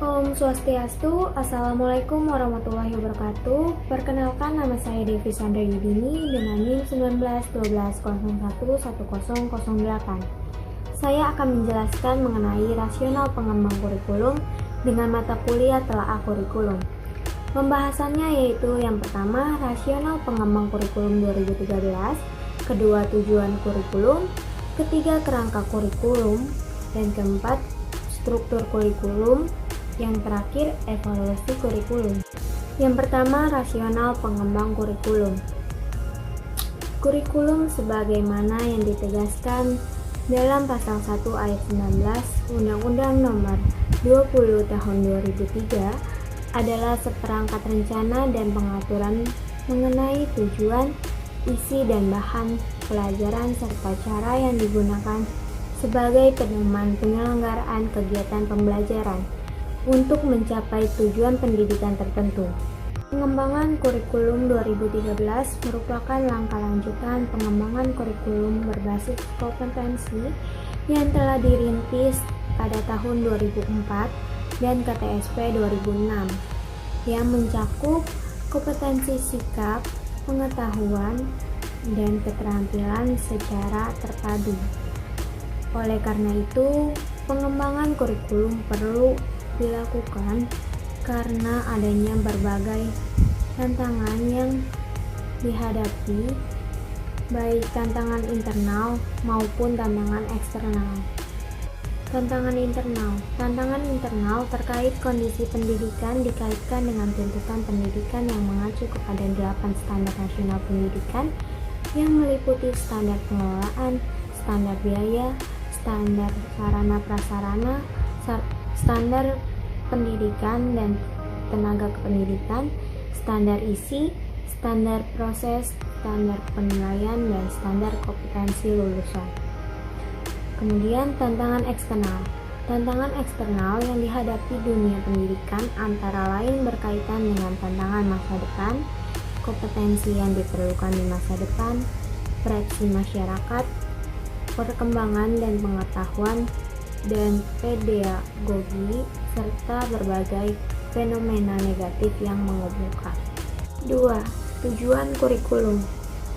Om Swastiastu, Assalamualaikum warahmatullahi wabarakatuh. Perkenalkan, nama saya Devi Sandra Yudini dengan NIM 1912011008. Saya akan menjelaskan mengenai rasional pengembang kurikulum dengan mata kuliah telaah kurikulum. Pembahasannya yaitu yang pertama, rasional pengembang kurikulum 2013, kedua, tujuan kurikulum, ketiga, kerangka kurikulum, dan keempat, struktur kurikulum, yang terakhir, evaluasi kurikulum. Yang pertama, rasional pengembang kurikulum. Kurikulum sebagaimana yang ditegaskan dalam pasal 1 ayat 19 Undang-Undang Nomor 20 Tahun 2003 adalah seperangkat rencana dan pengaturan mengenai tujuan, isi dan bahan pelajaran serta cara yang digunakan sebagai pedoman penyelenggaraan kegiatan pembelajaran untuk mencapai tujuan pendidikan tertentu. Pengembangan kurikulum 2013 merupakan langkah lanjutan pengembangan kurikulum berbasis kompetensi yang telah dirintis pada tahun 2004 dan KTSP 2006 yang mencakup kompetensi sikap, pengetahuan, dan keterampilan secara terpadu. Oleh karena itu, pengembangan kurikulum perlu dilakukan karena adanya berbagai tantangan yang dihadapi, baik tantangan internal maupun tantangan eksternal. Tantangan internal terkait kondisi pendidikan dikaitkan dengan tuntutan pendidikan yang mengacu kepada 8 standar nasional pendidikan yang meliputi standar pengelolaan, standar biaya, standar sarana prasarana, standar pendidikan dan tenaga kependidikan, standar isi, standar proses, standar penilaian, dan standar kompetensi lulusan. Kemudian tantangan eksternal. Tantangan eksternal yang dihadapi dunia pendidikan antara lain berkaitan dengan tantangan masa depan, kompetensi yang diperlukan di masa depan, proyeksi masyarakat, perkembangan dan pengetahuan, dan pedagogi, serta berbagai fenomena negatif yang mengemuka. 2. Tujuan kurikulum.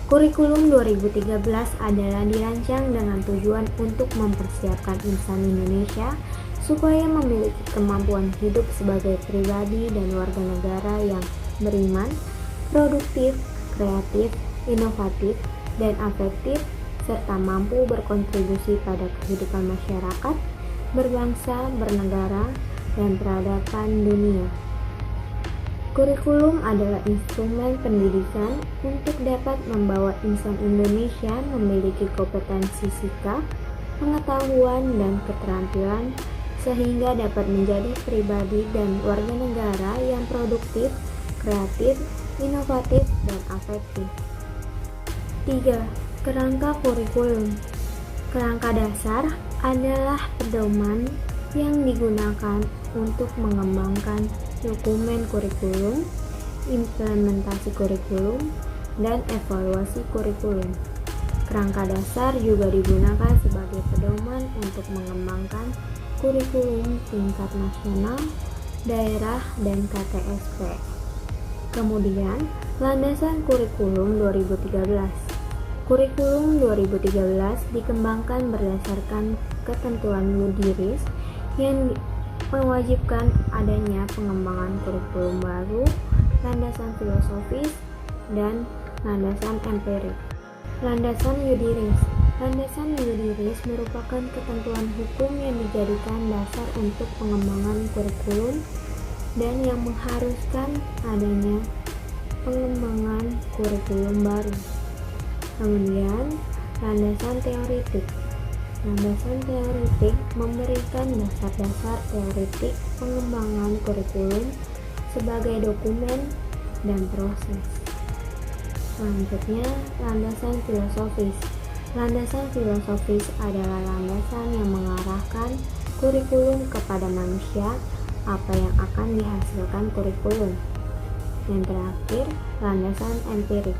Kurikulum 2013 adalah dirancang dengan tujuan untuk mempersiapkan insan Indonesia supaya memiliki kemampuan hidup sebagai pribadi dan warga negara yang beriman, produktif, kreatif, inovatif, dan afektif, serta mampu berkontribusi pada kehidupan masyarakat, berbangsa, bernegara, dan peradaban dunia. Kurikulum adalah instrumen pendidikan untuk dapat membawa insan Indonesia memiliki kompetensi sikap, pengetahuan, dan keterampilan sehingga dapat menjadi pribadi dan warga negara yang produktif, kreatif, inovatif, dan afektif. 3. Kerangka kurikulum. Kerangka dasar adalah pedoman yang digunakan untuk mengembangkan dokumen kurikulum, implementasi kurikulum, dan evaluasi kurikulum. Kerangka dasar juga digunakan sebagai pedoman untuk mengembangkan kurikulum tingkat nasional, daerah, dan KTSP. Kemudian, landasan kurikulum 2013. Kurikulum 2013 dikembangkan berdasarkan ketentuan Mudiris yang mewajibkan adanya pengembangan kurikulum baru, landasan filosofis, dan landasan empirik. Landasan Mudiris. Landasan Mudiris merupakan ketentuan hukum yang dijadikan dasar untuk pengembangan kurikulum dan yang mengharuskan adanya pengembangan kurikulum baru. Kemudian, landasan teoritik. Landasan teoritik memberikan dasar-dasar teoritik pengembangan kurikulum sebagai dokumen dan proses. Selanjutnya, landasan filosofis. Landasan filosofis adalah landasan yang mengarahkan kurikulum kepada manusia, apa yang akan dihasilkan kurikulum. Yang terakhir, landasan empirik.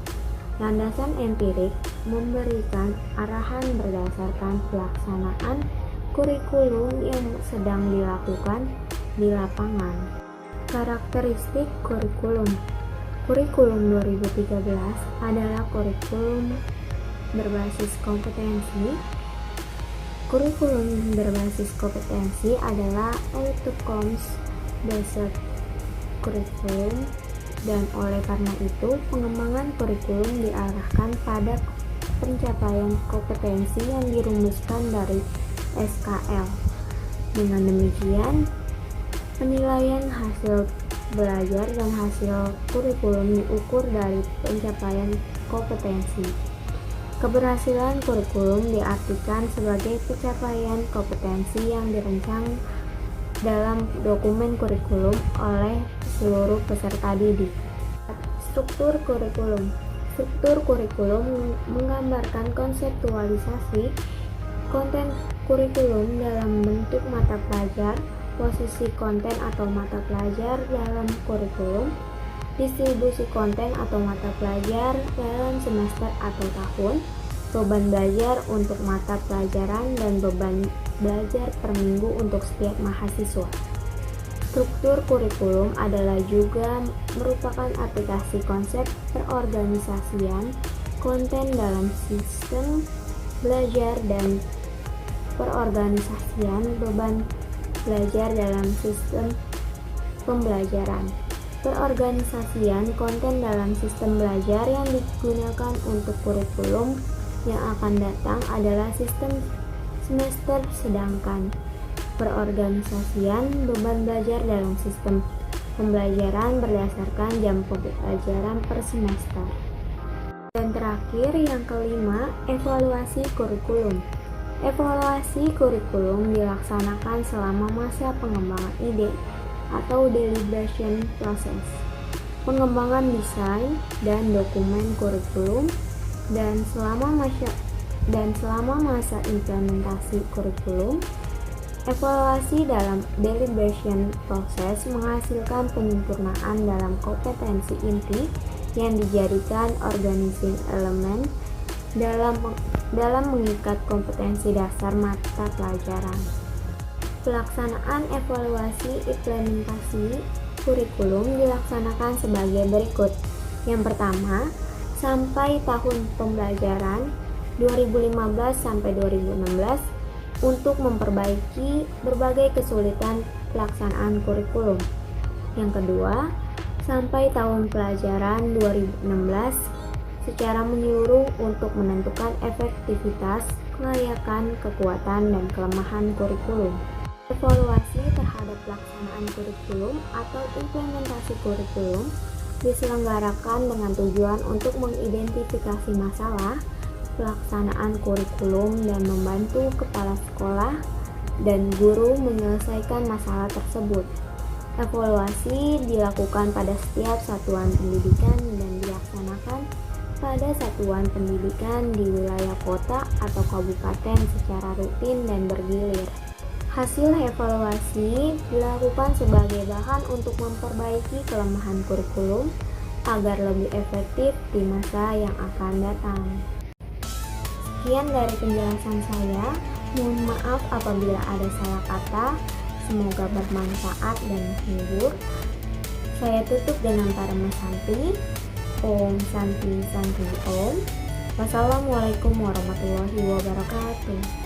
Landasan empirik memberikan arahan berdasarkan pelaksanaan kurikulum yang sedang dilakukan di lapangan. Karakteristik kurikulum. Kurikulum 2013 adalah kurikulum berbasis kompetensi. Kurikulum berbasis kompetensi adalah outcomes-based kurikulum, dan oleh karena itu pengembangan kurikulum diarahkan pada pencapaian kompetensi yang dirumuskan dari SKL. Dengan demikian, penilaian hasil belajar dan hasil kurikulum diukur dari pencapaian kompetensi. Keberhasilan kurikulum diartikan sebagai pencapaian kompetensi yang dirancang dalam dokumen kurikulum oleh seluruh peserta didik. Struktur kurikulum. Struktur kurikulum menggambarkan konseptualisasi konten kurikulum dalam bentuk mata pelajar, posisi konten atau mata pelajar dalam kurikulum, distribusi konten atau mata pelajar dalam semester atau tahun, beban belajar untuk mata pelajaran, dan beban belajar per minggu untuk setiap mahasiswa. Struktur kurikulum adalah juga merupakan aplikasi konsep perorganisasian konten dalam sistem belajar dan perorganisasian beban belajar dalam sistem pembelajaran. Perorganisasian konten dalam sistem belajar yang digunakan untuk kurikulum yang akan datang adalah sistem semester, sedangkan perorganisasian beban belajar dalam sistem pembelajaran berdasarkan jam pembelajaran per semester. Dan terakhir, yang kelima, evaluasi kurikulum. Evaluasi kurikulum dilaksanakan selama masa pengembangan ide atau deliberation process, pengembangan desain dan dokumen kurikulum, dan selama masa implementasi kurikulum. Evaluasi dalam deliberation process menghasilkan penyempurnaan dalam kompetensi inti yang dijadikan organizing element dalam mengikat kompetensi dasar mata pelajaran. Pelaksanaan evaluasi implementasi kurikulum dilaksanakan sebagai berikut. Yang pertama, sampai tahun pembelajaran 2015-2016 untuk memperbaiki berbagai kesulitan pelaksanaan kurikulum. Yang kedua, sampai tahun pelajaran 2016 secara menyeluruh untuk menentukan efektivitas, kelayakan, kekuatan, dan kelemahan kurikulum. Evaluasi terhadap pelaksanaan kurikulum atau implementasi kurikulum diselenggarakan dengan tujuan untuk mengidentifikasi masalah pelaksanaan kurikulum dan membantu kepala sekolah dan guru menyelesaikan masalah tersebut. Evaluasi dilakukan pada setiap satuan pendidikan dan dilaksanakan pada satuan pendidikan di wilayah kota atau kabupaten secara rutin dan bergilir. Hasil evaluasi dilakukan sebagai bahan untuk memperbaiki kelemahan kurikulum agar lebih efektif di masa yang akan datang. Sekian dari penjelasan saya. Mohon maaf apabila ada salah kata. Semoga bermanfaat dan menghibur. Saya tutup dengan Parama Santi. Om Santi Santi Om. Wassalamualaikum warahmatullahi wabarakatuh.